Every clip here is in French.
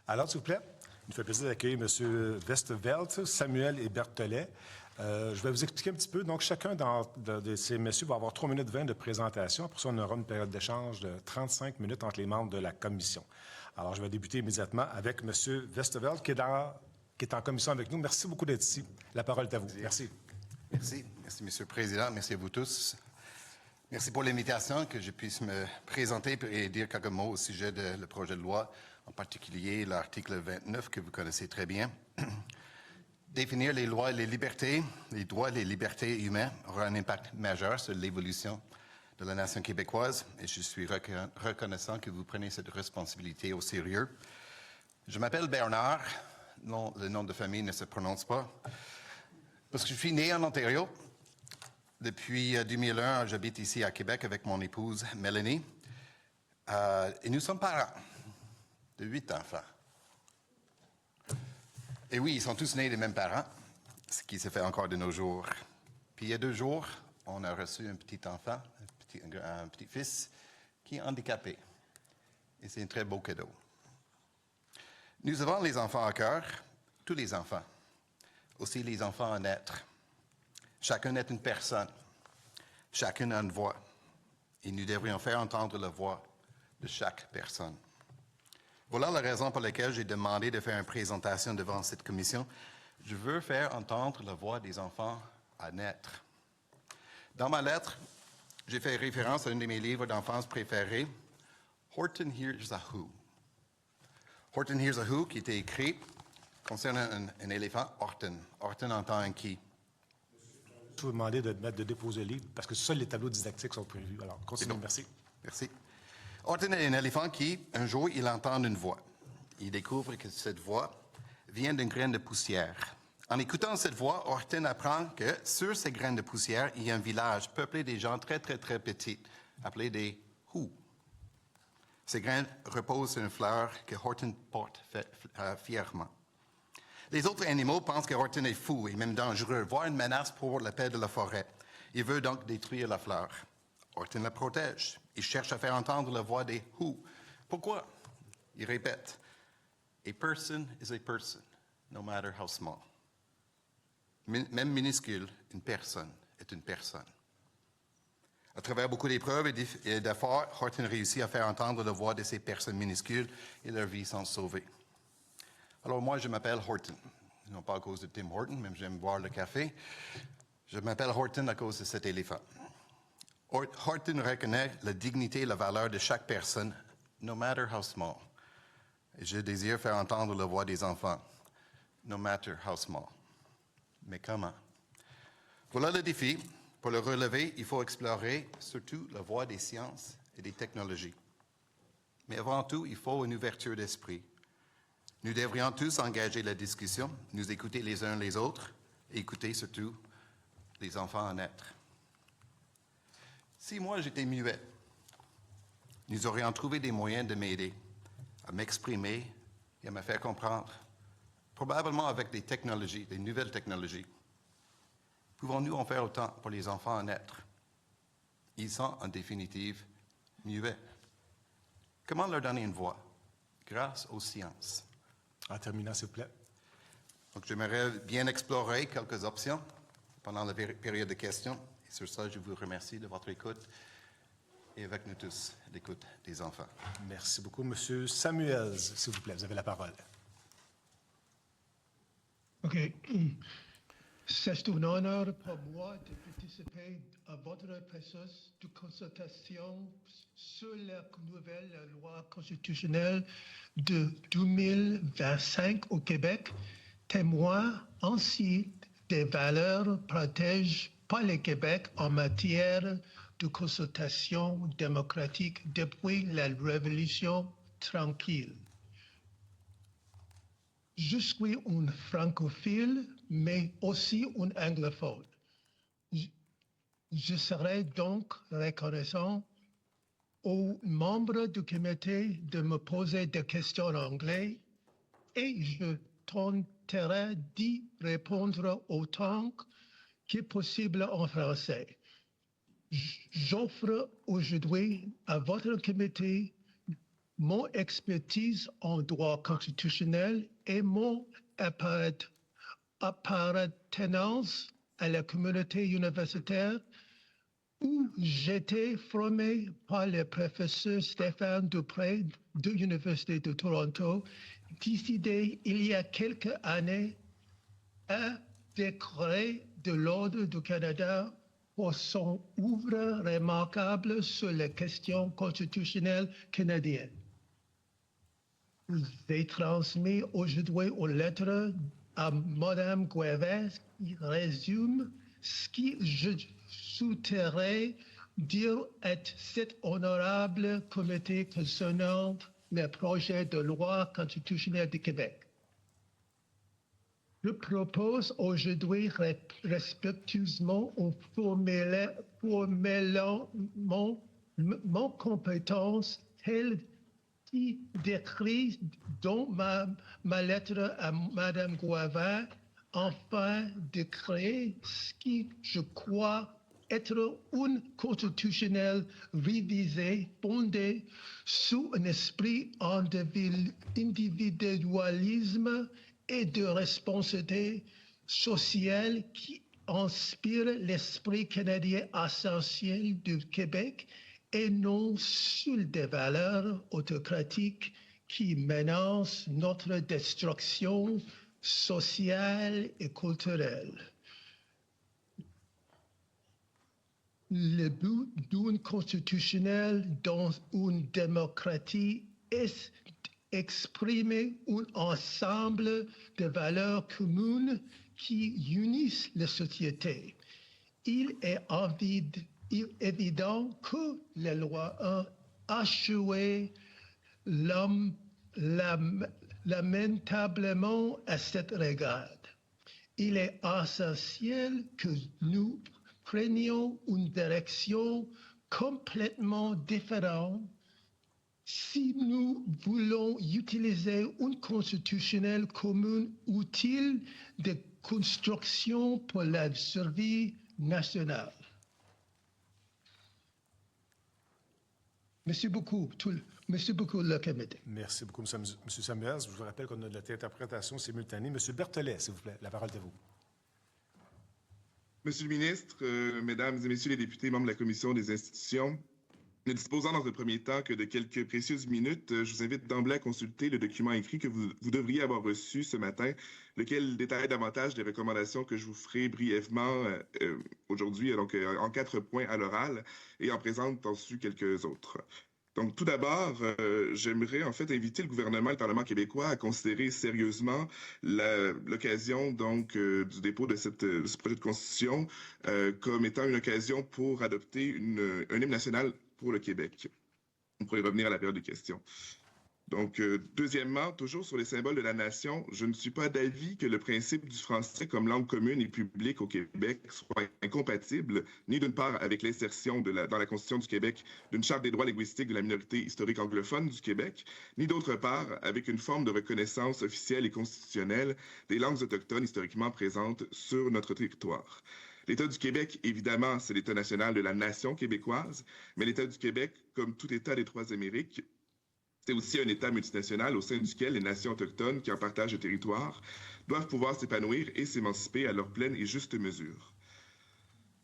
Alors, s'il vous plaît, il nous fait plaisir d'accueillir M. Westveld, Samuel et Berthelet. Je vais vous expliquer un petit peu. Donc, chacun de ces messieurs va avoir 3 minutes 20 de présentation. Pour ça, on aura une période d'échange de 35 minutes entre les membres de la commission. Alors, je vais débuter immédiatement avec M. Westveld, qui est en commission avec nous. Merci beaucoup d'être ici. La parole est à vous. Merci. Merci. Merci, M. le Président. Merci à vous tous. Merci pour l'invitation, que je puisse me présenter et dire quelques mots au sujet du projet de loi, en particulier l'article 29 que vous connaissez très bien. Définir les lois et les libertés, les droits et les libertés humaines aura un impact majeur sur l'évolution de la nation québécoise et je suis reconnaissant que vous preniez cette responsabilité au sérieux. Je m'appelle Bernard, non, le nom de famille ne se prononce pas, parce que je suis né en Ontario. Depuis 2001, j'habite ici à Québec avec mon épouse Mélanie. Et nous sommes parents de 8 enfants. Et oui, ils sont tous nés des mêmes parents, ce qui se fait encore de nos jours. Puis il y a 2 jours, on a reçu un petit enfant, un petit-fils, qui est handicapé. Et c'est un très beau cadeau. Nous avons les enfants à cœur, tous les enfants, aussi les enfants à naître. Chacun est une personne. Chacun a une voix. Et nous devrions faire entendre la voix de chaque personne. Voilà la raison pour laquelle j'ai demandé de faire une présentation devant cette commission. Je veux faire entendre la voix des enfants à naître. Dans ma lettre, j'ai fait référence à un de mes livres d'enfance préférés, Horton Hears a Who. Horton Hears a Who, qui était écrit concernant un éléphant, Horton. Horton entend un qui. Je vais vous demander de déposer le livre, parce que seuls les tableaux didactiques sont prévus. Alors, continuez, merci. Merci. Horton est un éléphant qui, un jour, il entend une voix. Il découvre que cette voix vient d'une graine de poussière. En écoutant cette voix, Horton apprend que sur ces graines de poussière, il y a un village peuplé des gens très, très, très petits, appelés des Who. Ces graines reposent sur une fleur que Horton porte fièrement. Les autres animaux pensent que Horton est fou et même dangereux, voire une menace pour la paix de la forêt. Il veut donc détruire la fleur. Horton la protège. Il cherche à faire entendre la voix des Who. Pourquoi? Il répète, A person is a person, no matter how small. Même minuscule, une personne est une personne. À travers beaucoup d'épreuves et d'efforts, Horton réussit à faire entendre la voix de ces personnes minuscules et leurs vies sont sauvées. Alors moi, je m'appelle Horton. Non pas à cause de Tim Horton, même j'aime boire le café. Je m'appelle Horton à cause de cet éléphant. Horton reconnaît la dignité et la valeur de chaque personne, no matter how small. Et je désire faire entendre la voix des enfants, no matter how small. Mais comment? Voilà le défi. Pour le relever, il faut explorer surtout la voie des sciences et des technologies. Mais avant tout, il faut une ouverture d'esprit. Nous devrions tous engager la discussion, nous écouter les uns les autres et écouter surtout les enfants à naître. Si moi j'étais muet, nous aurions trouvé des moyens de m'aider, à m'exprimer et à me faire comprendre, probablement avec des technologies, des nouvelles technologies. Pouvons-nous en faire autant pour les enfants à naître? Ils sont en définitive muets. Comment leur donner une voix? Grâce aux sciences. En terminant, s'il vous plaît. Donc, j'aimerais bien explorer quelques options pendant la période de questions. Et sur ça, je vous remercie de votre écoute et avec nous tous, l'écoute des enfants. Merci beaucoup. Monsieur Samuels, s'il vous plaît, vous avez la parole. OK. C'est un honneur pour moi de participer à votre processus de consultation sur la nouvelle loi constitutionnelle de 2025 au Québec, témoin ainsi des valeurs protégées par le Québec en matière de consultation démocratique depuis la Révolution tranquille. Je suis un francophile, mais aussi un anglophone. Je serai donc reconnaissant aux membres du comité de me poser des questions en anglais et je tenterai d'y répondre autant que possible en français. J'offre aujourd'hui à votre comité mon expertise en droit constitutionnel et mon appartenance à la communauté universitaire où j'étais formé par le professeur Stéphane Dupré de l'Université de Toronto, décidé il y a quelques années un décret de l'Ordre du Canada pour son œuvre remarquable sur les questions constitutionnelles canadiennes. J'ai transmis aujourd'hui aux lettres à Mme Guevin qui résume ce que je souhaiterais dire à cet honorable comité concernant le projet de loi constitutionnelle du Québec. Je propose aujourd'hui respectueusement en formulant mon compétence telle qui décrit dans ma lettre à Mme Guevin, afin de créer ce qui, je crois, être une constitutionnelle révisée, fondée sur un esprit d'individualisme et de responsabilité sociale qui inspire l'esprit canadien essentiel du Québec et non sur des valeurs autocratiques qui menacent notre destruction sociale et culturelle. Le but d'une constitutionnelle dans une démocratie est d'exprimer un ensemble de valeurs communes qui unissent la société. Il est évident que la loi a échoué lamentablement à cet égard. Il est essentiel que nous prenions une direction complètement différente si nous voulons utiliser une constitutionnelle commune utile de construction pour la survie nationale. Merci beaucoup, le comité. Merci beaucoup, M. Samuels. Je vous rappelle qu'on a de l'interprétation simultanée. M. Berthelet, s'il vous plaît, la parole est à vous. Monsieur le ministre, Mesdames et Messieurs les députés, membres de la Commission des institutions, ne disposant dans un premier temps que de quelques précieuses minutes, je vous invite d'emblée à consulter le document écrit que vous devriez avoir reçu ce matin, lequel détaille davantage les recommandations que je vous ferai brièvement aujourd'hui, donc en 4 points à l'oral, et en présente ensuite quelques autres. Donc, tout d'abord, j'aimerais en fait inviter le gouvernement et le Parlement québécois à considérer sérieusement l'occasion donc du dépôt de ce projet de constitution comme étant une occasion pour adopter un hymne national pour le Québec. On pourrait revenir à la période de questions. Donc, deuxièmement, toujours sur les symboles de la nation, je ne suis pas d'avis que le principe du français comme langue commune et publique au Québec soit incompatible, ni d'une part avec l'insertion dans la Constitution du Québec d'une charte des droits linguistiques de la minorité historique anglophone du Québec, ni d'autre part avec une forme de reconnaissance officielle et constitutionnelle des langues autochtones historiquement présentes sur notre territoire. L'État du Québec, évidemment, c'est l'État national de la nation québécoise, mais l'État du Québec, comme tout État des Trois-Amériques, c'est aussi un État multinational au sein duquel les nations autochtones qui en partagent le territoire doivent pouvoir s'épanouir et s'émanciper à leur pleine et juste mesure.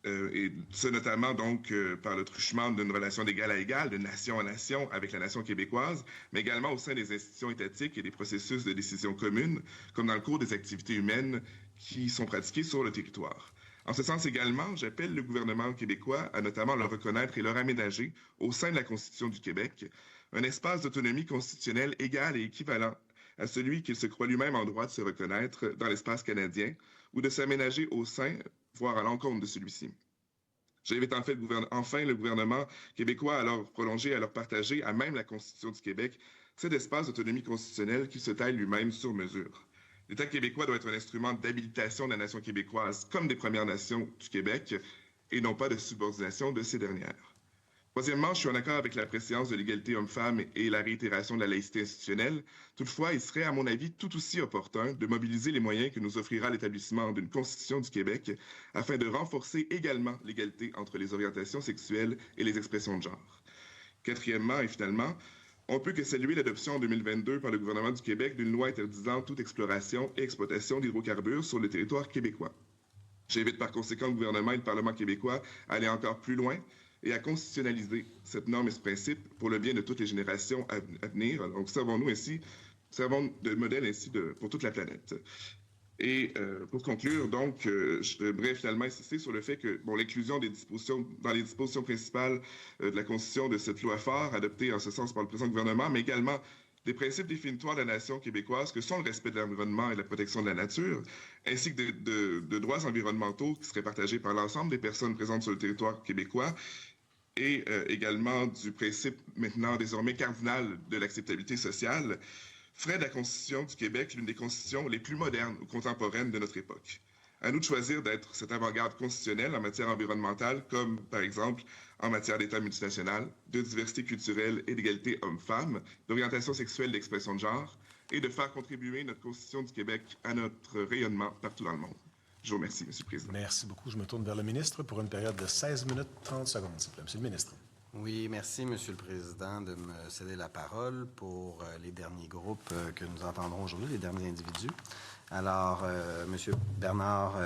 Et ce notamment donc par le truchement d'une relation d'égal à égal, de nation à nation avec la nation québécoise, mais également au sein des institutions étatiques et des processus de décision commune, comme dans le cours des activités humaines qui sont pratiquées sur le territoire. En ce sens également, j'appelle le gouvernement québécois à notamment leur reconnaître et leur aménager, au sein de la Constitution du Québec, un espace d'autonomie constitutionnelle égal et équivalent à celui qu'il se croit lui-même en droit de se reconnaître dans l'espace canadien ou de s'aménager au sein, voire à l'encontre de celui-ci. J'invite enfin le gouvernement québécois à leur prolonger, à leur partager, à même la Constitution du Québec, cet espace d'autonomie constitutionnelle qu'il se taille lui-même sur mesure. L'État québécois doit être un instrument d'habilitation de la nation québécoise comme des Premières Nations du Québec et non pas de subordination de ces dernières. Troisièmement, je suis en accord avec la préséance de l'égalité homme-femme et la réitération de la laïcité institutionnelle. Toutefois, il serait, à mon avis, tout aussi opportun de mobiliser les moyens que nous offrira l'établissement d'une Constitution du Québec afin de renforcer également l'égalité entre les orientations sexuelles et les expressions de genre. Quatrièmement et finalement, On ne peut que saluer l'adoption en 2022 par le gouvernement du Québec d'une loi interdisant toute exploration et exploitation d'hydrocarbures sur le territoire québécois. J'invite par conséquent le gouvernement et le Parlement québécois à aller encore plus loin et à constitutionnaliser cette norme et ce principe pour le bien de toutes les générations à venir. Donc, servons de modèle ainsi pour toute la planète. Et pour conclure, donc, j'aimerais finalement insister sur le fait que l'inclusion dans les dispositions principales de la Constitution de cette loi phare, adoptée en ce sens par le présent gouvernement, mais également des principes définitoires de la nation québécoise que sont le respect de l'environnement et la protection de la nature, ainsi que de droits environnementaux qui seraient partagés par l'ensemble des personnes présentes sur le territoire québécois, et également du principe maintenant désormais cardinal de l'acceptabilité sociale, ferait de la Constitution du Québec l'une des constitutions les plus modernes ou contemporaines de notre époque. À nous de choisir d'être cette avant-garde constitutionnelle en matière environnementale, comme par exemple en matière d'État multinational, de diversité culturelle et d'égalité homme-femme, d'orientation sexuelle et d'expression de genre, et de faire contribuer notre Constitution du Québec à notre rayonnement partout dans le monde. Je vous remercie, M. le Président. Merci beaucoup. Je me tourne vers le ministre pour une période de 16 minutes 30 secondes, s'il vous plaît. Monsieur le ministre. Oui, merci, Monsieur le Président, de me céder la parole pour les derniers groupes que nous entendrons aujourd'hui, les derniers individus. Alors, Monsieur Bernard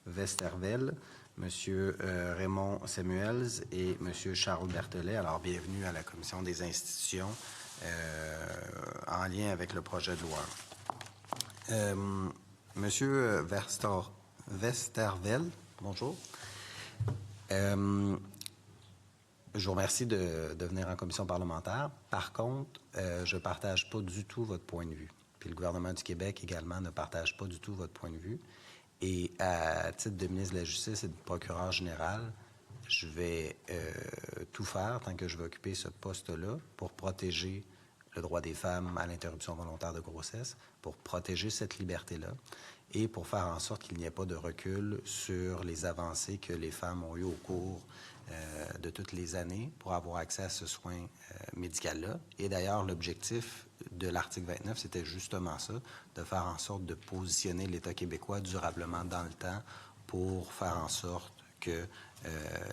Westervelle, Monsieur Raymond Samuels et Monsieur Charles Berthelet. Alors, bienvenue à la Commission des institutions en lien avec le projet de loi. Monsieur Westervelle, bonjour. Je vous remercie de venir en commission parlementaire. Par contre, je ne partage pas du tout votre point de vue. Puis le gouvernement du Québec également ne partage pas du tout votre point de vue. Et à titre de ministre de la Justice et de procureur général, je vais tout faire tant que je vais occuper ce poste-là pour protéger le droit des femmes à l'interruption volontaire de grossesse, pour protéger cette liberté-là et pour faire en sorte qu'il n'y ait pas de recul sur les avancées que les femmes ont eues au cours de toutes les années pour avoir accès à ce soin médical-là. Et d'ailleurs, l'objectif de l'article 29, c'était justement ça, de faire en sorte de positionner l'État québécois durablement dans le temps pour faire en sorte que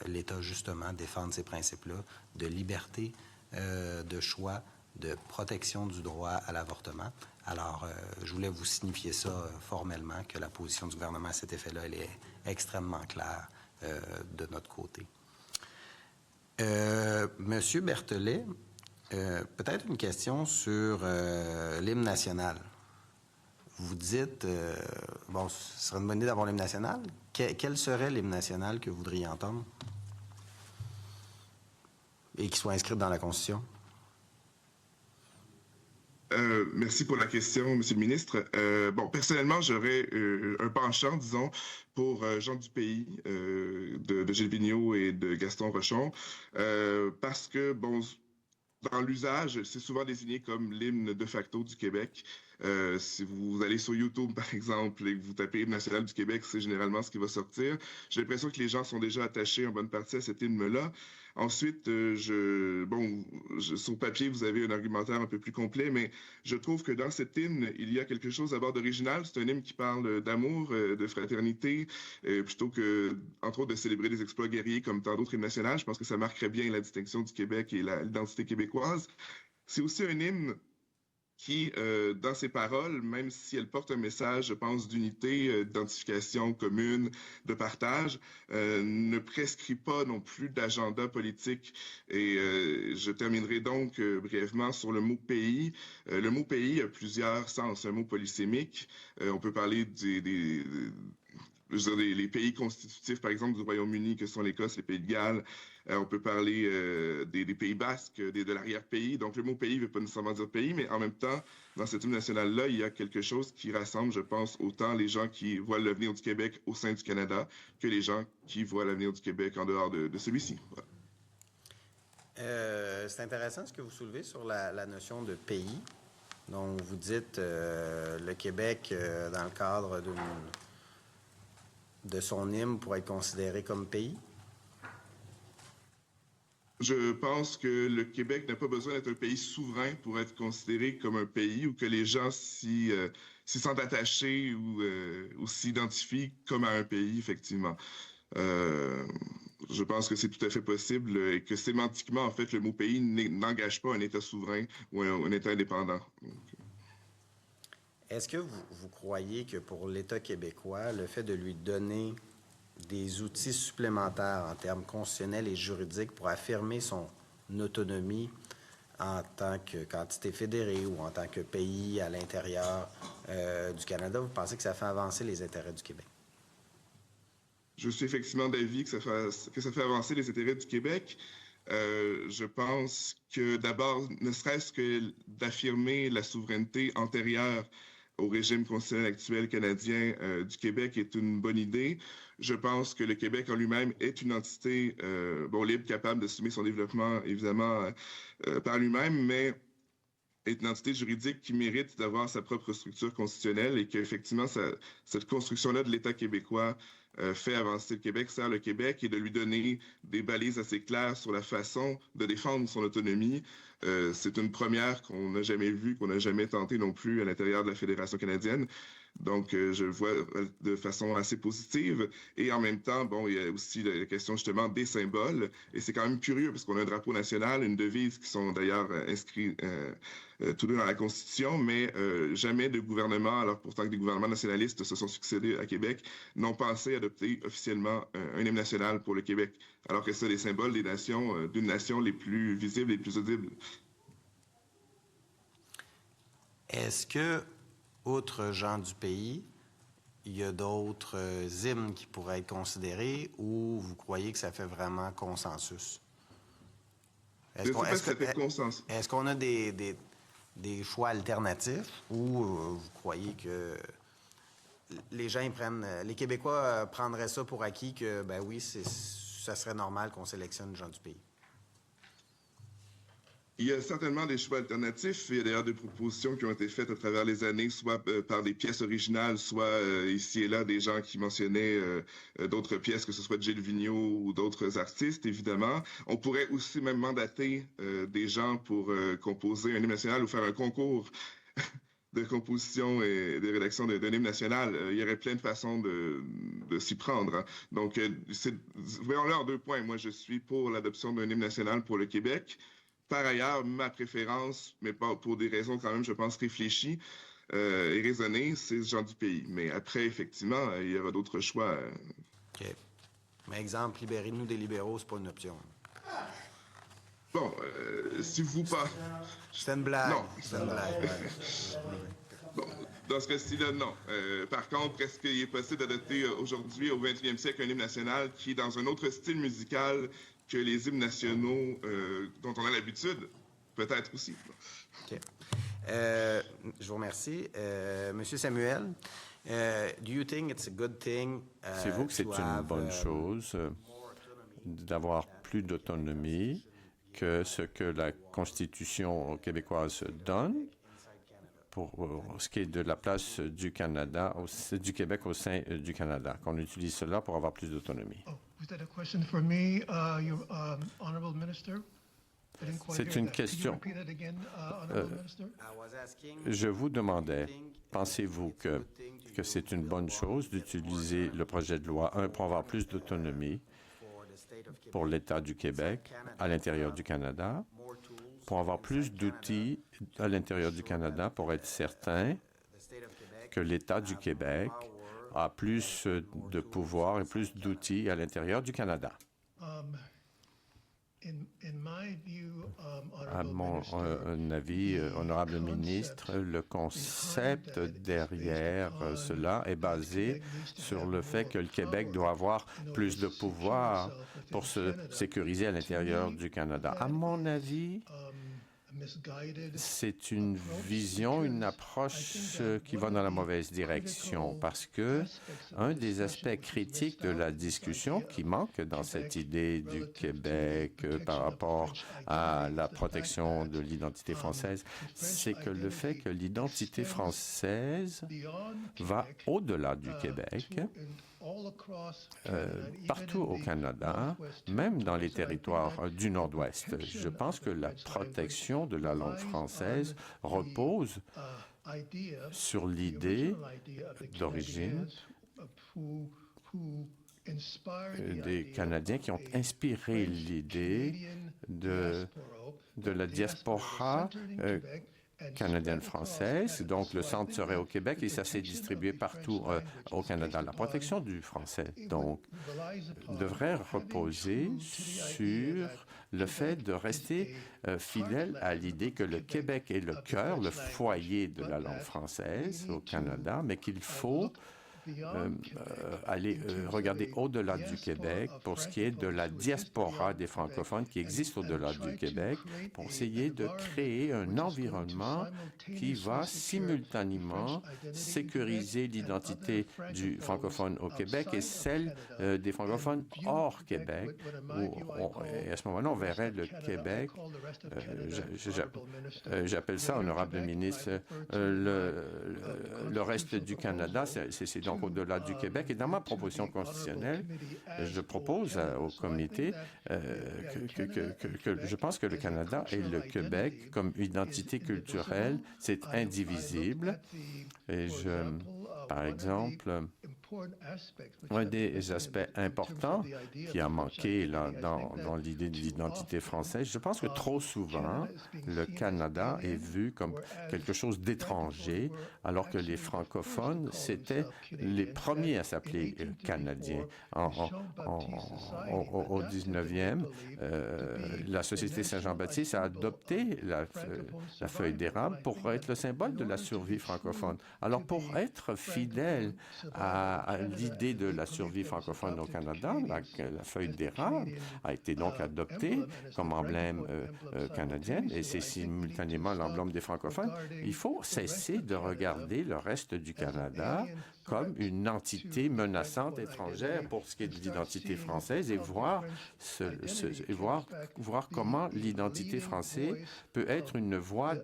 l'État, justement, défende ces principes-là de liberté, de choix, de protection du droit à l'avortement. Alors, je voulais vous signifier ça formellement, que la position du gouvernement à cet effet-là, elle est extrêmement claire de notre côté. Monsieur Berthelet, peut-être une question sur l'hymne national. Vous dites, ce serait une bonne idée d'avoir l'hymne national. Quel serait l'hymne national que vous voudriez entendre et qui soit inscrit dans la Constitution? Merci pour la question, Monsieur le ministre. Personnellement, j'aurais un penchant, disons, pour Jean Dupaix, de Gilles Vigneault et de Gaston Rochon, parce que, dans l'usage, c'est souvent désigné comme l'hymne de facto du Québec. Si vous allez sur YouTube, par exemple, et que vous tapez Hymne national du Québec, c'est généralement ce qui va sortir. J'ai l'impression que les gens sont déjà attachés en bonne partie à cet hymne-là. Ensuite, sur papier, vous avez un argumentaire un peu plus complet, mais je trouve que dans cet hymne, il y a quelque chose d'abord d'original. C'est un hymne qui parle d'amour, de fraternité, plutôt que, entre autres, de célébrer des exploits guerriers comme tant d'autres hymnes nationaux. Je pense que ça marquerait bien la distinction du Québec et l'identité québécoise. C'est aussi un hymne qui, dans ses paroles, même si elle porte un message, je pense, d'unité, d'identification commune, de partage, ne prescrit pas non plus d'agenda politique. Et je terminerai donc brièvement sur le mot « pays ». Le mot « pays » a plusieurs sens. Un mot polysémique. On peut parler les pays constitutifs, par exemple, du Royaume-Uni, que sont l'Écosse, les Pays de Galles. On peut parler des Pays basques, de l'arrière-pays. Donc, le mot « pays » ne veut pas nécessairement dire « pays », mais en même temps, dans cet hymne national-là, il y a quelque chose qui rassemble, je pense, autant les gens qui voient l'avenir du Québec au sein du Canada que les gens qui voient l'avenir du Québec en dehors de celui-ci. Voilà. C'est intéressant ce que vous soulevez sur la notion de pays. Donc, vous dites le Québec, dans le cadre de son hymne, pourrait être considéré comme pays? Je pense que le Québec n'a pas besoin d'être un pays souverain pour être considéré comme un pays ou que les gens s'y sentent attachés ou s'identifient comme à un pays, effectivement. je pense que c'est tout à fait possible et que sémantiquement, en fait, le mot pays n'engage pas un État souverain ou un État indépendant. Donc, Est-ce que vous croyez que pour l'État québécois, le fait de lui donner des outils supplémentaires en termes constitutionnels et juridiques pour affirmer son autonomie en tant qu'entité fédérée ou en tant que pays à l'intérieur du Canada, vous pensez que ça fait avancer les intérêts du Québec? je suis effectivement d'avis que ça fait avancer les intérêts du Québec. Je pense que d'abord, ne serait-ce que d'affirmer la souveraineté antérieure au régime constitutionnel actuel canadien du Québec est une bonne idée. Je pense que le Québec en lui-même est une entité libre, capable d'assumer son développement, évidemment, par lui-même, mais est une entité juridique qui mérite d'avoir sa propre structure constitutionnelle et qu'effectivement, cette construction-là de l'État québécois fait avancer le Québec, sert le Québec et de lui donner des balises assez claires sur la façon de défendre son autonomie. C'est une première qu'on n'a jamais vue, qu'on n'a jamais tenté non plus à l'intérieur de la Fédération canadienne. Donc, je le vois de façon assez positive. Et en même temps, il y a aussi la question justement des symboles. Et c'est quand même curieux parce qu'on a un drapeau national, une devise qui sont d'ailleurs inscrits tous deux dans la Constitution, mais jamais de gouvernement, alors pourtant que des gouvernements nationalistes se sont succédés à Québec, n'ont pensé adopter officiellement un hymne national pour le Québec, alors que c'est les symboles des nations, d'une nation les plus visibles et les plus audibles. Est-ce que, outre gens du pays, il y a d'autres hymnes qui pourraient être considérés ou vous croyez que ça fait vraiment consensus? Est-ce qu'on a des choix alternatifs ou vous croyez que les gens les Québécois prendraient ça pour acquis que, ben oui, ça serait normal qu'on sélectionne gens du pays? Il y a certainement des choix alternatifs. Il y a d'ailleurs des propositions qui ont été faites à travers les années, soit par des pièces originales, soit ici et là des gens qui mentionnaient d'autres pièces, que ce soit Gilles Vigneault ou d'autres artistes, évidemment. On pourrait aussi même mandater des gens pour composer un hymne national ou faire un concours de composition et de rédaction d'un hymne national. Il y aurait plein de façons de s'y prendre. Hein. Donc, voyons-le en 2 points. Moi, je suis pour l'adoption d'un hymne national pour le Québec. Par ailleurs, ma préférence, mais pas pour des raisons quand même, je pense, réfléchies et raisonnées, c'est ce genre du pays. Mais après, effectivement, il y aura d'autres choix. OK. Mais exemple, libérez-nous des libéraux, c'est pas une option. Bon, si vous pas... C'est une blague. Non. C'est une blague. Bon, dans ce cas-ci-là, non. Par contre, est-ce qu'il est possible d'adopter aujourd'hui, au 21e siècle, un hymne national qui est dans un autre style musical que les hymnes nationaux dont on a l'habitude? Peut-être aussi. OK. Je vous remercie. Monsieur Samuel, do you think it's a good thing Pensez-vous que c'est une bonne chose d'avoir plus d'autonomie que ce que la Constitution québécoise donne pour ce qui est de la place du Canada, du Québec au sein du Canada, qu'on utilise cela pour avoir plus d'autonomie? Was that a question for me, your honorable minister? I didn't quite C'est hear une that. Could you question. repeat that again, honorable minister? Je vous demandais, pensez-vous que c'est une bonne chose d'utiliser le projet de loi 1 pour avoir plus d'autonomie pour l'État du Québec à l'intérieur du Canada, pour avoir plus d'outils à l'intérieur du Canada, pour être certain que l'État du Québec a plus de pouvoir et plus d'outils à l'intérieur du Canada? À mon avis, honorable ministre, le concept derrière cela est basé sur le fait que le Québec doit avoir plus de pouvoir pour se sécuriser à l'intérieur du Canada. À mon avis, c'est une vision, une approche qui va dans la mauvaise direction parce que un des aspects critiques de la discussion qui manque dans cette idée du Québec par rapport à la protection de l'identité française, c'est que le fait que l'identité française va au-delà du Québec, partout au Canada, même dans les territoires du Nord-Ouest. Je pense que la protection de la langue française repose sur l'idée d'origine des Canadiens qui ont inspiré l'idée de la diaspora canadienne-française. Donc, le centre serait au Québec et ça s'est distribué partout au Canada. La protection du français, donc, devrait reposer sur le fait de rester fidèle à l'idée que le Québec est le cœur, le foyer de la langue française au Canada, mais qu'il faut aller regarder au-delà du Québec pour ce qui est de la diaspora des francophones qui existe au-delà du Québec, pour essayer de créer un environnement qui va simultanément sécuriser l'identité du francophone au Québec et celle des francophones hors Québec. Et à ce moment-là, on verrait le Québec, j'appelle ça, honorable ministre, le reste du Canada, c'est donc au-delà du Québec. Et dans ma proposition constitutionnelle, je propose au comité que je pense que le Canada et le Québec, comme identité culturelle, c'est indivisible. Et par exemple, un des aspects importants qui a manqué là, dans l'idée de l'identité française, je pense que trop souvent, le Canada est vu comme quelque chose d'étranger, alors que les francophones, c'était les premiers à s'appeler Canadiens. Au 19e, la Société Saint-Jean-Baptiste a adopté la feuille d'érable pour être le symbole de la survie francophone. Alors, pour être fidèle à l'idée de la survie francophone au Canada, la feuille d'érable a été donc adoptée comme emblème canadien et c'est simultanément l'emblème des francophones. Il faut cesser de regarder le reste du Canada comme une entité menaçante étrangère pour ce qui est de l'identité française et voir comment l'identité française peut être une voie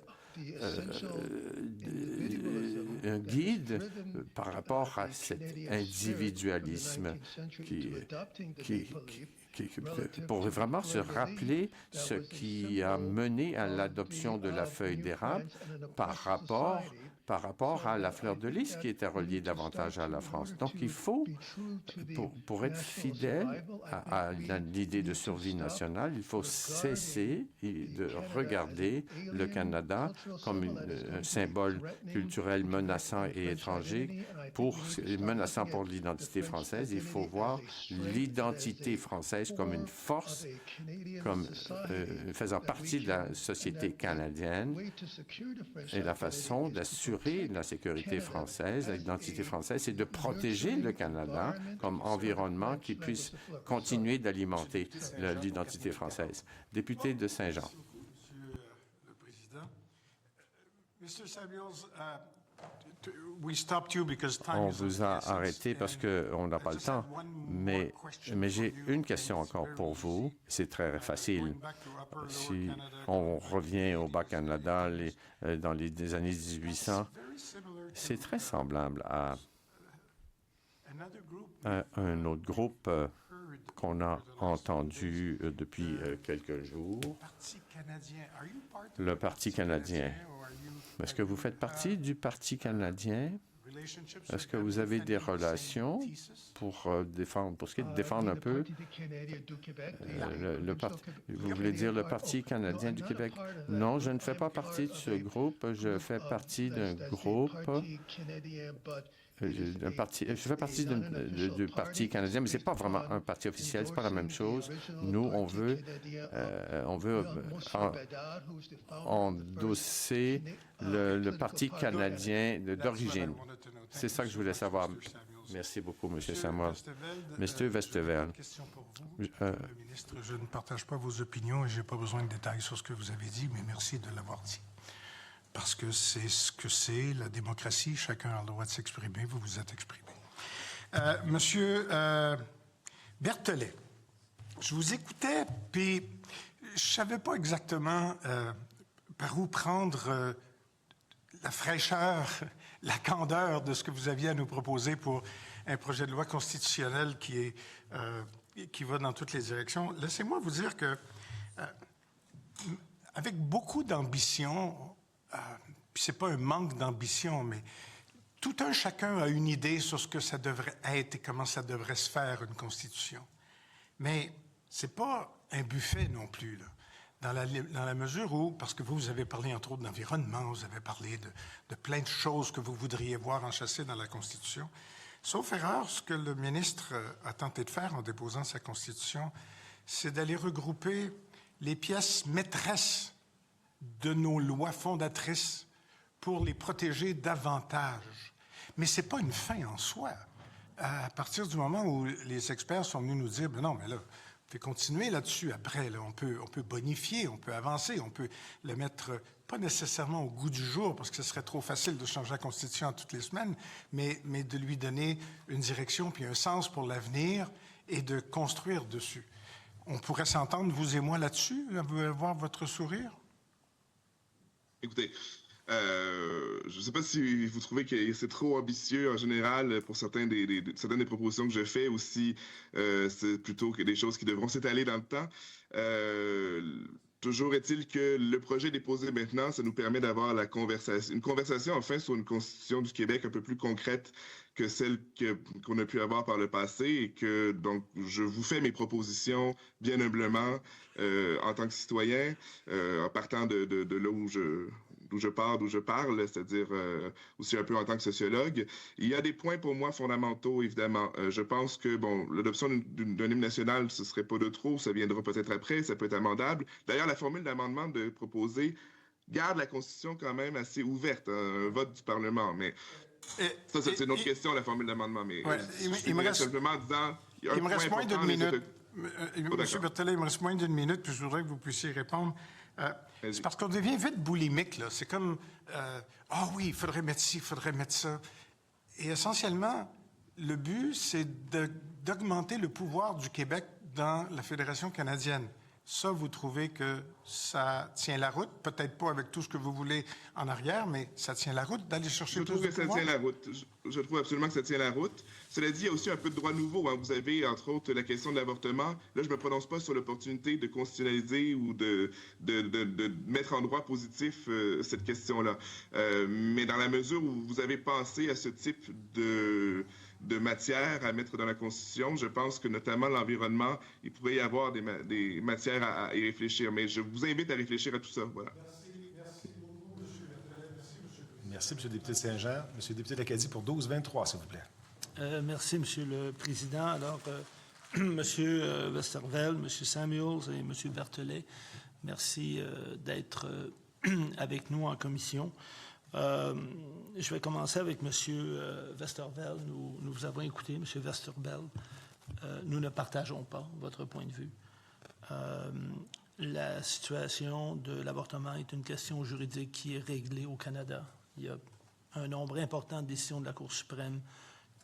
un guide par rapport à cet individualisme pour vraiment se rappeler ce qui a mené à l'adoption de la feuille d'érable par rapport à la fleur de lys qui était reliée davantage à la France. Donc, il faut, pour être fidèle à l'idée de survie nationale, il faut cesser de regarder le Canada comme un symbole culturel menaçant et étranger, menaçant pour l'identité française. Il faut voir l'identité française comme une force, comme faisant partie de la société canadienne et la façon d'assurer la sécurité française, l'identité française, c'est de protéger le Canada comme environnement qui puisse continuer d'alimenter l'identité française. Député de Saint-Jean. Monsieur le Président, Mr. Samuels, on vous a arrêté parce qu'on n'a pas le temps, mais j'ai une question encore pour vous. C'est très facile. Si on revient au Bas-Canada dans les années 1800, c'est très semblable à un autre groupe qu'on a entendu depuis quelques jours, le Parti canadien. Est-ce que vous faites partie du Parti canadien? Est-ce que vous avez des relations pour ce qui est de défendre un peu vous voulez dire le Parti canadien du Québec? Non, je ne fais pas partie de ce groupe. Je fais partie d'un groupe. Je fais partie du Parti canadien, mais ce n'est pas vraiment un parti officiel, ce n'est pas la même chose. Nous, on veut endosser le Parti canadien d'origine. C'est ça que je voulais savoir. Merci beaucoup, M. Samuel. M. Westeveld. Ministre, je ne partage pas vos opinions et je n'ai pas besoin de détails sur ce que vous avez dit, mais merci de l'avoir dit. Parce que c'est ce que c'est, la démocratie. Chacun a le droit de s'exprimer. Vous vous êtes exprimé. Monsieur Berthelet, je vous écoutais, puis je ne savais pas exactement par où prendre la fraîcheur, la candeur de ce que vous aviez à nous proposer pour un projet de loi constitutionnel qui va dans toutes les directions. Laissez-moi vous dire que, avec beaucoup d'ambition, puis c'est pas un manque d'ambition, mais tout un chacun a une idée sur ce que ça devrait être et comment ça devrait se faire, une Constitution. Mais c'est pas un buffet non plus, là. Dans la mesure où, parce que vous avez parlé entre autres d'environnement, vous avez parlé de plein de choses que vous voudriez voir enchâssées dans la Constitution. Sauf erreur, ce que le ministre a tenté de faire en déposant sa Constitution, c'est d'aller regrouper les pièces maîtresses de nos lois fondatrices pour les protéger davantage. Mais ce n'est pas une fin en soi. À partir du moment où les experts sont venus nous dire, ben non, mais là, on peut continuer là-dessus après, là, on peut bonifier, on peut avancer, on peut le mettre pas nécessairement au goût du jour, parce que ce serait trop facile de changer la Constitution toutes les semaines, mais de lui donner une direction puis un sens pour l'avenir et de construire dessus. On pourrait s'entendre, vous et moi, là-dessus, voir votre sourire? Écoutez, je ne sais pas si vous trouvez que c'est trop ambitieux en général pour certaines des propositions que je fais, ou si c'est plutôt que des choses qui devront s'étaler dans le temps. Toujours est-il que le projet déposé maintenant, ça nous permet d'avoir une conversation enfin sur une Constitution du Québec un peu plus concrète que celle qu'on a pu avoir par le passé, et que donc je vous fais mes propositions bien humblement en tant que citoyen, en partant de là où je parle, c'est-à-dire aussi un peu en tant que sociologue. Il y a des points pour moi fondamentaux, évidemment. Je pense que, bon, l'adoption d'un hymne national, ce serait pas de trop, ça viendra peut-être après, ça peut être amendable. D'ailleurs, la formule d'amendement de proposer garde la Constitution quand même assez ouverte, un vote du Parlement, mais ça, c'est une autre question, la formule d'amendement, mais ouais, il me reste simplement en disant... Il me reste moins d'une minute. Monsieur Berthellet, il me reste moins d'une minute, puis je voudrais que vous puissiez répondre. C'est parce qu'on devient vite boulimique, là. C'est comme, oui, il faudrait mettre ci, il faudrait mettre ça. Et essentiellement, le but, c'est d'augmenter le pouvoir du Québec dans la Fédération canadienne. Ça, vous trouvez que ça tient la route? Peut-être pas avec tout ce que vous voulez en arrière, mais ça tient la route d'aller chercher plus de pouvoir? Je trouve que ça tient la route. Je trouve absolument que ça tient la route. Cela dit, il y a aussi un peu de droit nouveau. Hein. Vous avez, entre autres, la question de l'avortement. Là, je ne me prononce pas sur l'opportunité de constitutionnaliser ou de mettre en droit positif cette question-là. Mais dans la mesure où vous avez pensé à ce type de matière à mettre dans la Constitution, je pense que notamment l'environnement, il pourrait y avoir des matières à y réfléchir. Mais je vous invite à réfléchir à tout ça. Voilà. Merci beaucoup, M. Berthellet. Merci, M. le député de Saint-Jean. M. le député de l'Acadie pour 12-23, s'il vous plaît. Merci, M. le Président. Alors, M. Westerveld, M. Samuels et M. Berthellet, merci d'être avec nous en commission. Je vais commencer avec M. Westerveld. Nous vous avons écouté, M. Westerveld. Nous ne partageons pas votre point de vue. La situation de l'avortement est une question juridique qui est réglée au Canada. Il y a un nombre important de décisions de la Cour suprême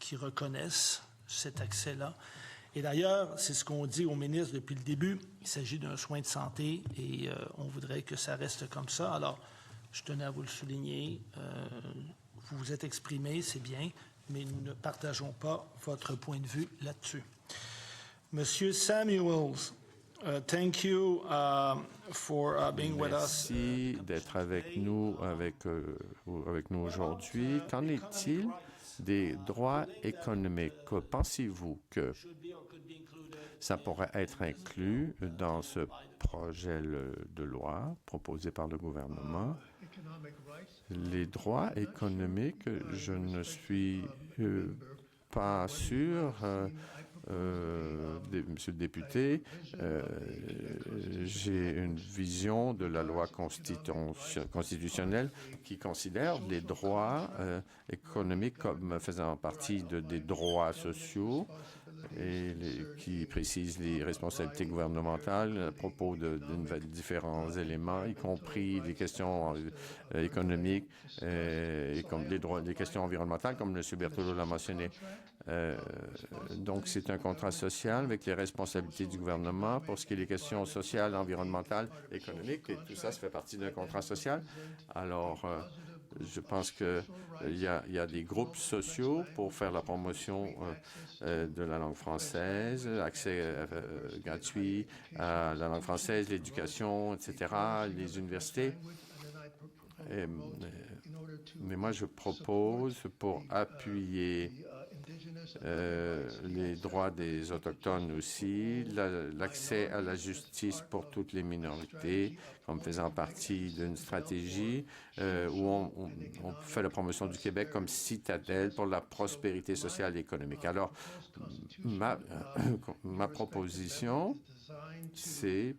qui reconnaissent cet accès-là. Et d'ailleurs, c'est ce qu'on dit au ministre depuis le début. Il s'agit d'un soin de santé et on voudrait que ça reste comme ça. Alors, je tenais à vous le souligner. Vous vous êtes exprimé, c'est bien, mais nous ne partageons pas votre point de vue là-dessus. Monsieur Samuels, thank you for being with us. Merci d'être avec nous, aujourd'hui. Qu'en est-il des droits économiques? Pensez-vous que ça pourrait être inclus dans ce projet de loi proposé par le gouvernement? Les droits économiques, je ne suis pas sûr. Monsieur le député, j'ai une vision de la loi constitutionnelle qui considère les droits économiques comme faisant partie des droits sociaux et qui précise les responsabilités gouvernementales à propos de différents éléments, y compris les questions économiques et comme les questions environnementales, comme M. Berthelot l'a mentionné. Donc, c'est un contrat social avec les responsabilités du gouvernement pour ce qui est des questions sociales, environnementales, économiques, et tout ça, ça fait partie d'un contrat social. Alors, je pense qu'il y a des groupes sociaux pour faire la promotion de la langue française, accès gratuit à la langue française, l'éducation, etc., les universités. Mais moi, je propose, pour appuyer les droits des Autochtones aussi, l'accès à la justice pour toutes les minorités, comme faisant partie d'une stratégie où on fait la promotion du Québec comme citadelle pour la prospérité sociale et économique. Alors, ma proposition, c'est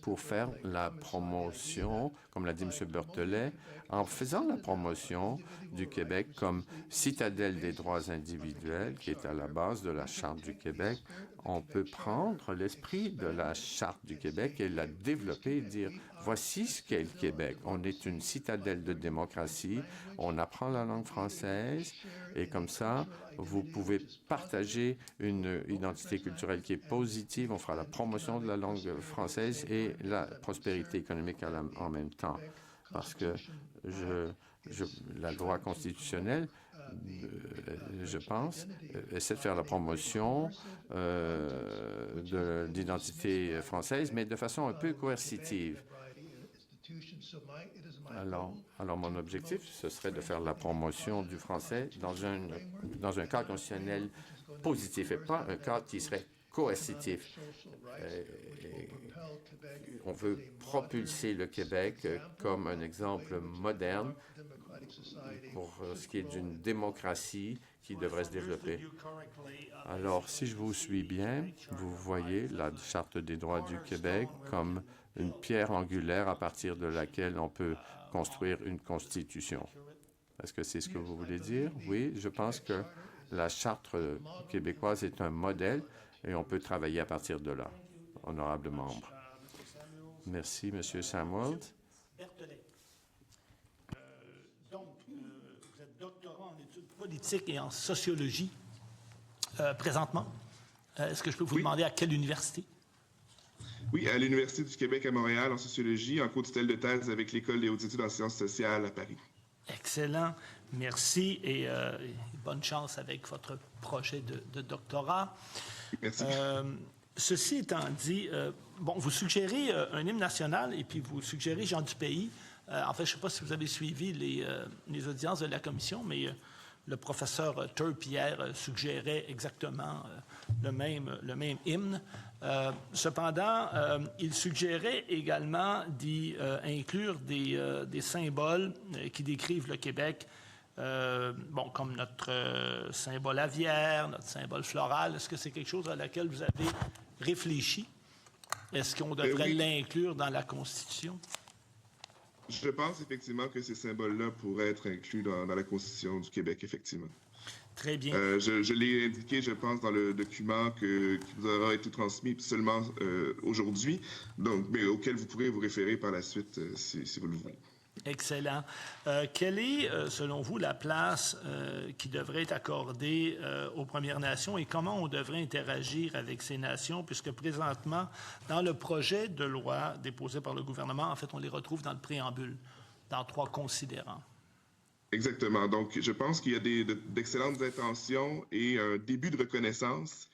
pour faire la promotion, comme l'a dit M. Berthelet, en faisant la promotion du Québec comme citadelle des droits individuels, qui est à la base de la Charte du Québec, on peut prendre l'esprit de la Charte du Québec et la développer et dire, voici ce qu'est le Québec. On est une citadelle de démocratie, on apprend la langue française et comme ça, vous pouvez partager une identité culturelle qui est positive. On fera la promotion de la langue française et la prospérité économique en même temps. Parce que la loi constitutionnelle, je pense, essaie de faire la promotion de l'identité française, mais de façon un peu coercitive. Alors, mon objectif, ce serait de faire la promotion du français dans un cadre constitutionnel positif et pas un cadre qui serait coercitif. On veut propulser le Québec comme un exemple moderne pour ce qui est d'une démocratie qui devrait se développer. Alors, si je vous suis bien, vous voyez la Charte des droits du Québec comme une pierre angulaire à partir de laquelle on peut construire une constitution. Est-ce que c'est ce que vous voulez dire? Oui, je pense que la Charte québécoise est un modèle et on peut travailler à partir de là. Honorable membre. Merci, M. Samuel. Berthelet. Donc, vous êtes doctorant en études politiques et en sociologie présentement. Est-ce que je peux vous demander à quelle université? Oui, à l'Université du Québec à Montréal en sociologie, en co-tutelle de thèse avec l'École des hautes études en sciences sociales à Paris. Excellent. Merci et bonne chance avec votre projet de doctorat. Merci. Ceci étant dit, vous suggérez un hymne national et puis vous suggérez Jean du Pays. En fait, je ne sais pas si vous avez suivi les audiences de la commission, mais le professeur Turpierre suggérait exactement le même hymne. Cependant, il suggérait également d'y inclure des symboles qui décrivent le Québec, comme notre symbole aviaire, notre symbole floral. Est-ce que c'est quelque chose à laquelle vous avez réfléchi? Est-ce qu'on devrait l'inclure dans la Constitution? Je pense effectivement que ces symboles-là pourraient être inclus dans la Constitution du Québec, effectivement. Très bien. Je l'ai indiqué, je pense, dans le document qui vous aura été transmis seulement aujourd'hui, mais auquel vous pourrez vous référer par la suite si vous le voulez. Excellent. Quelle est, selon vous, la place qui devrait être accordée aux Premières Nations et comment on devrait interagir avec ces nations, puisque présentement, dans le projet de loi déposé par le gouvernement, en fait, on les retrouve dans le préambule, dans 3 considérants. Exactement. Donc, je pense qu'il y a d'excellentes intentions et un début de reconnaissance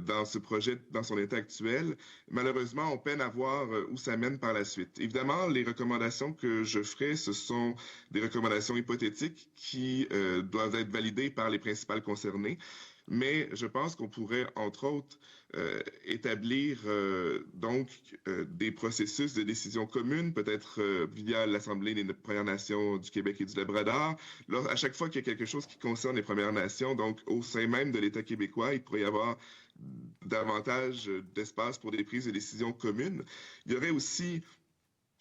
dans ce projet, dans son état actuel. Malheureusement, on peine à voir où ça mène par la suite. Évidemment, les recommandations que je ferai, ce sont des recommandations hypothétiques qui doivent être validées par les principales concernées. Mais je pense qu'on pourrait, entre autres, établir des processus de décision commune, peut-être via l'Assemblée des Premières Nations du Québec et du Labrador. Là, à chaque fois qu'il y a quelque chose qui concerne les Premières Nations, donc au sein même de l'État québécois, il pourrait y avoir davantage d'espace pour des prises de décision communes. Il y aurait aussi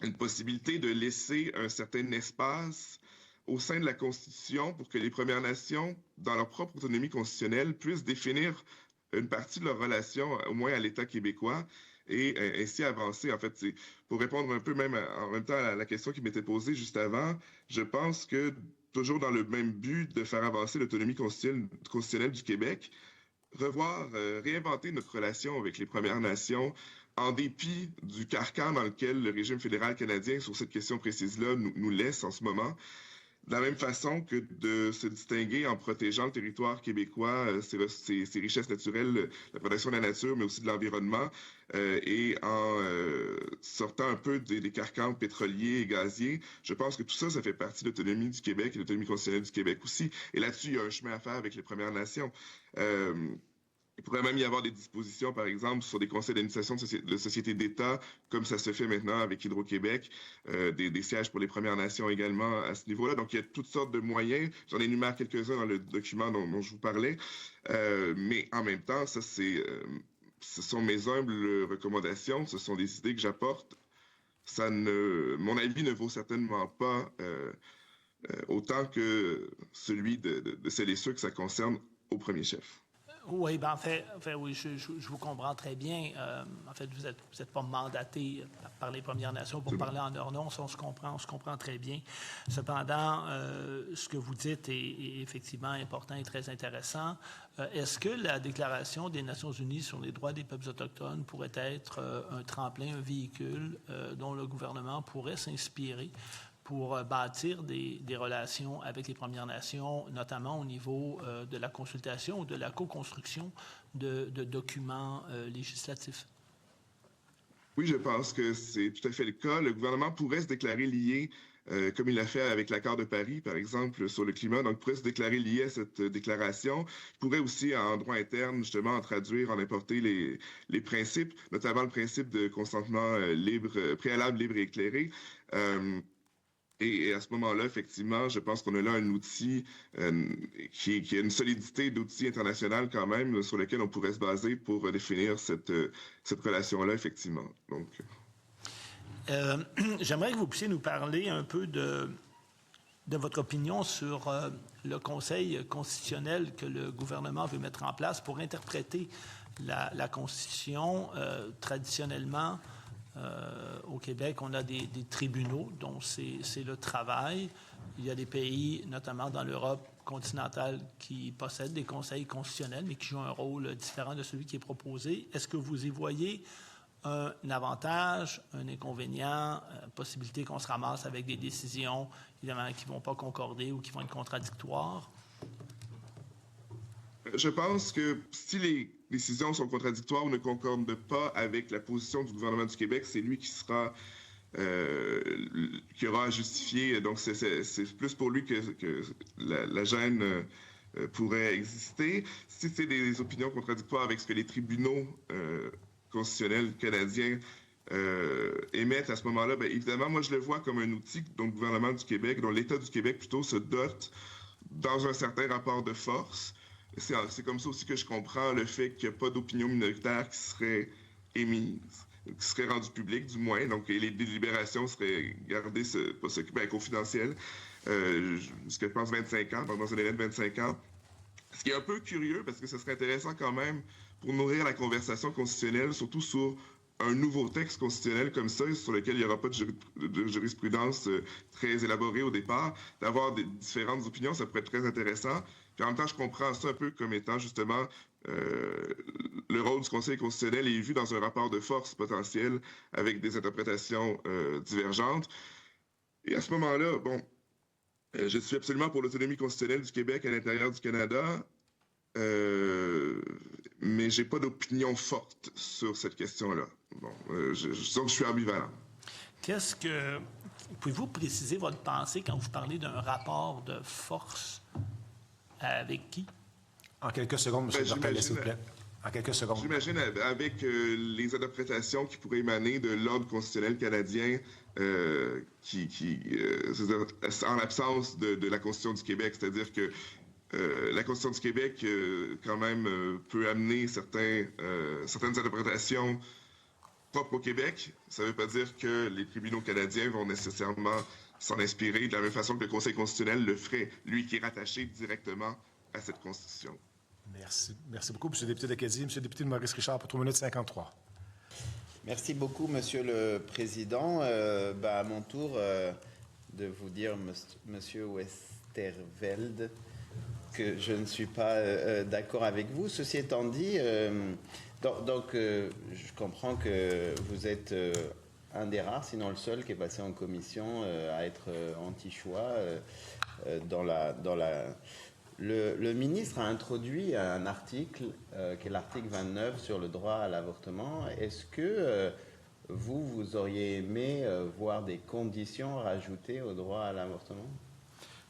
une possibilité de laisser un certain espace au sein de la Constitution pour que les Premières Nations, dans leur propre autonomie constitutionnelle, puissent définir une partie de leur relation, au moins à l'État québécois, et ainsi avancer. En fait, pour répondre un peu même en même temps à la question qui m'était posée juste avant, je pense que, toujours dans le même but de faire avancer l'autonomie constitutionnelle du Québec, réinventer notre relation avec les Premières Nations, en dépit du carcan dans lequel le régime fédéral canadien, sur cette question précise-là, nous laisse en ce moment, de la même façon que de se distinguer en protégeant le territoire québécois, ses richesses naturelles, la protection de la nature, mais aussi de l'environnement, et en sortant un peu des carcans pétroliers et gaziers. Je pense que tout ça, ça fait partie de l'autonomie du Québec et de l'autonomie constitutionnelle du Québec aussi. Et là-dessus, il y a un chemin à faire avec les Premières Nations. Il pourrait même y avoir des dispositions, par exemple, sur des conseils d'administration de sociétés d'État, comme ça se fait maintenant avec Hydro-Québec, des sièges pour les Premières Nations également à ce niveau-là. Donc, il y a toutes sortes de moyens. J'en énumère quelques-uns dans le document dont je vous parlais. Mais en même temps, ça, ce sont mes humbles recommandations. Ce sont des idées que j'apporte. Mon avis ne vaut certainement pas autant que celui de celles et ceux que ça concerne au premier chef. Oui, ben en fait oui, je vous comprends très bien. En fait, vous êtes pas mandaté par les Premières Nations pour parler en leur nom. Ça, on se comprend très bien. Cependant, ce que vous dites est effectivement important et très intéressant. Est-ce que la Déclaration des Nations unies sur les droits des peuples autochtones pourrait être un tremplin, un véhicule dont le gouvernement pourrait s'inspirer pour bâtir des relations avec les Premières Nations, notamment au niveau de la consultation ou de la co-construction de documents législatifs? Oui, je pense que c'est tout à fait le cas. Le gouvernement pourrait se déclarer lié, comme il l'a fait avec l'accord de Paris, par exemple, sur le climat, donc pourrait se déclarer lié à cette déclaration. Il pourrait aussi, en droit interne, justement, en traduire, en importer les principes, notamment le principe de consentement préalable, libre et éclairé. Et à ce moment-là, effectivement, je pense qu'on a là un outil qui a une solidité d'outils international quand même, sur lequel on pourrait se baser pour définir cette relation-là, effectivement. Donc, j'aimerais que vous puissiez nous parler un peu de votre opinion sur le Conseil constitutionnel que le gouvernement veut mettre en place pour interpréter la Constitution. Traditionnellement, au Québec, on a des tribunaux dont c'est le travail. Il y a des pays, notamment dans l'Europe continentale, qui possèdent des conseils constitutionnels, mais qui jouent un rôle différent de celui qui est proposé. Est-ce que vous y voyez un avantage, un inconvénient, possibilité qu'on se ramasse avec des décisions, évidemment, qui ne vont pas concorder ou qui vont être contradictoires? Je pense que si les décisions sont contradictoires ou ne concordent pas avec la position du gouvernement du Québec, c'est lui qui aura à justifier. Donc, c'est plus pour lui que la gêne pourrait exister. Si c'est des opinions contradictoires avec ce que les tribunaux constitutionnels canadiens émettent à ce moment-là, bien évidemment, moi, je le vois comme un outil dont le gouvernement du Québec, dont l'État du Québec plutôt se dote dans un certain rapport de force. C'est comme ça aussi que je comprends le fait qu'il n'y a pas d'opinion minoritaire qui serait émise, qui serait rendue publique, du moins. Donc, et les délibérations seraient gardées, confidentielles, jusqu'à, je pense, 25 ans, dans un délai de 25 ans. Ce qui est un peu curieux, parce que ce serait intéressant quand même pour nourrir la conversation constitutionnelle, surtout sur un nouveau texte constitutionnel comme ça, sur lequel il n'y aura pas de jurisprudence très élaborée au départ, d'avoir des différentes opinions, ça pourrait être très intéressant. Puis en même temps, je comprends ça un peu comme étant justement le rôle du Conseil constitutionnel est vu dans un rapport de force potentiel avec des interprétations divergentes. Et à ce moment-là, bon, je suis absolument pour l'autonomie constitutionnelle du Québec à l'intérieur du Canada, mais j'ai pas d'opinion forte sur cette question-là. Bon, je sens que je suis ambivalent. Pouvez-vous préciser votre pensée quand vous parlez d'un rapport de force? Avec qui? En quelques secondes, M. Berthellet, s'il vous plaît. En quelques secondes. J'imagine avec les interprétations qui pourraient émaner de l'ordre constitutionnel canadien, en l'absence de la Constitution du Québec, c'est-à-dire que la Constitution du Québec, quand même, peut amener certaines interprétations propres au Québec. Ça ne veut pas dire que les tribunaux canadiens vont nécessairement s'en inspirer de la même façon que le Conseil constitutionnel le ferait, lui qui est rattaché directement à cette Constitution. Merci. Merci beaucoup, M. le député d'Acadie. M. le député de Maurice Richard, pour 3 minutes 53. Merci beaucoup, Monsieur le Président. À mon tour de vous dire, Monsieur Westerveld, que je ne suis pas d'accord avec vous. Ceci étant dit, je comprends que vous êtes un des rares, sinon le seul, qui est passé en commission à être anti-choix Le ministre a introduit un article, qui est l'article 29 sur le droit à l'avortement. Est-ce que vous auriez aimé voir des conditions rajoutées au droit à l'avortement?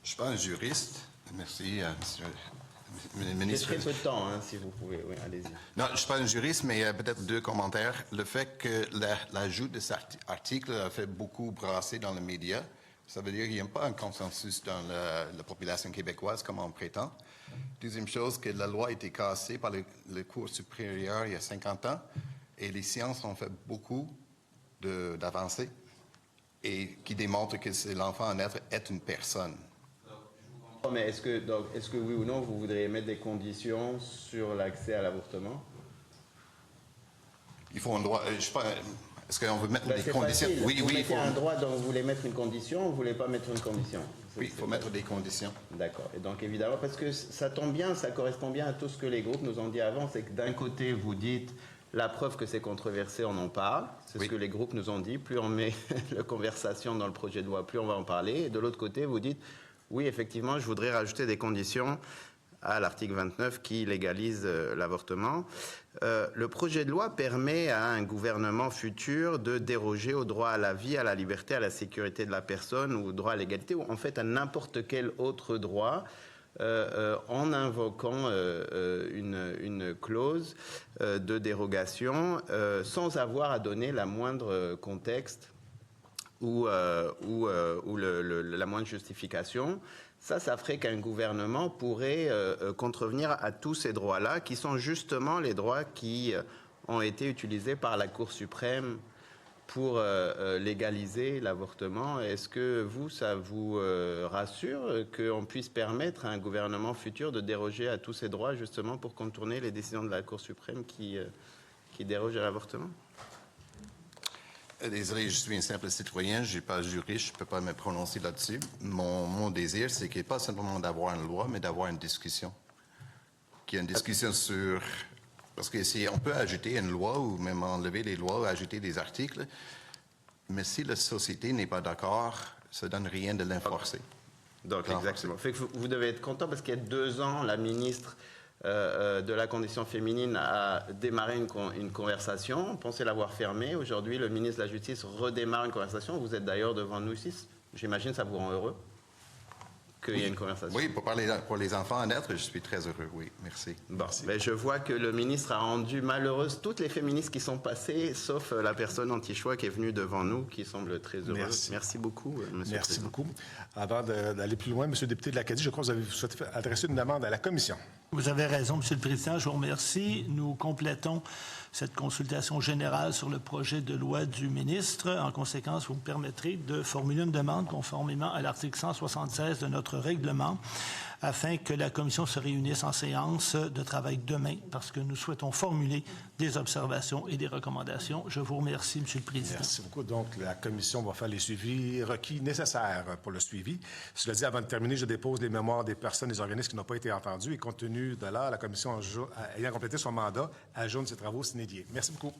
Je ne suis pas un juriste. Merci, monsieur le ministre. J'ai très peu de temps, hein, si vous pouvez. Oui, allez-y. Non, je ne suis pas un juriste, mais peut-être 2 commentaires. Le fait que l'ajout de cet article a fait beaucoup brasser dans les médias, ça veut dire qu'il n'y a pas un consensus dans la population québécoise, comme on prétend. Deuxième chose, que la loi a été cassée par le Cour supérieur il y a 50 ans, et les sciences ont fait beaucoup d'avancées, et qui démontrent que l'enfant à naître est une personne. Mais est-ce que oui ou non, vous voudriez mettre des conditions sur l'accès à l'avortement? Il faut un droit. Je sais pas. Est-ce qu'on veut mettre des conditions? Facile. Oui, vous il faut un droit, donc vous voulez mettre une condition, ou vous voulez pas mettre une condition? Oui, il faut mettre des conditions. D'accord. Et donc évidemment, parce que ça tombe bien, ça correspond bien à tout ce que les groupes nous ont dit avant, c'est que d'un côté vous dites la preuve que c'est controversé, on en parle. C'est ce que les groupes nous ont dit. Plus on met la conversation dans le projet de loi, plus on va en parler. Et de l'autre côté, vous dites oui, effectivement, je voudrais rajouter des conditions à l'article 29 qui légalise l'avortement. Le projet de loi permet à un gouvernement futur de déroger au droit à la vie, à la liberté, à la sécurité de la personne, ou au droit à l'égalité, ou en fait à n'importe quel autre droit, en invoquant une clause de dérogation, sans avoir à donner la moindre contexte ou la moindre justification. Ça ferait qu'un gouvernement pourrait contrevenir à tous ces droits-là, qui sont justement les droits qui ont été utilisés par la Cour suprême pour légaliser l'avortement. Est-ce que ça vous rassure qu'on puisse permettre à un gouvernement futur de déroger à tous ces droits, justement pour contourner les décisions de la Cour suprême qui dérogent à l'avortement? Désolé, je suis un simple citoyen, je ne suis pas juriste, je ne peux pas me prononcer là-dessus. Mon désir, c'est qu'il n'y ait pas simplement d'avoir une loi, mais d'avoir une discussion. Qu'il y ait une discussion sur... Parce que si on peut ajouter une loi, ou même enlever les lois, ou ajouter des articles, mais si la société n'est pas d'accord, ça ne donne rien de l'enforcer. Donc, exactement. Fait que vous devez être content, parce qu'il y a 2 ans, la ministre de la condition féminine a démarré une conversation. On pensait l'avoir fermée. Aujourd'hui, le ministre de la Justice redémarre une conversation. Vous êtes d'ailleurs devant nous ici. J'imagine que ça vous rend heureux qu'il y ait une conversation. Oui, pour les enfants à naître, je suis très heureux, oui. Merci. Bon, mais je vois que le ministre a rendu malheureuses toutes les féministes qui sont passées, sauf la personne anti-choix qui est venue devant nous, qui semble très heureuse. Merci beaucoup, monsieur le Président. Merci beaucoup. Avant d'aller plus loin, monsieur le député de l'Acadie, je crois que vous avez souhaité adresser une demande à la Commission. Vous avez raison, monsieur le Président. Je vous remercie. Nous complétons cette consultation générale sur le projet de loi du ministre. En conséquence, vous me permettrez de formuler une demande conformément à l'article 176 de notre règlement afin que la Commission se réunisse en séance de travail demain parce que nous souhaitons formuler des observations et des recommandations. Je vous remercie, monsieur le Président. Merci beaucoup. Donc, la Commission va faire les suivis requis nécessaires pour le suivi. Cela dit, avant de terminer, je dépose les mémoires des personnes et des organismes qui n'ont pas été entendus et compte tenu de là, la Commission, ayant complété son mandat, ajourne ses travaux sine die. Merci beaucoup.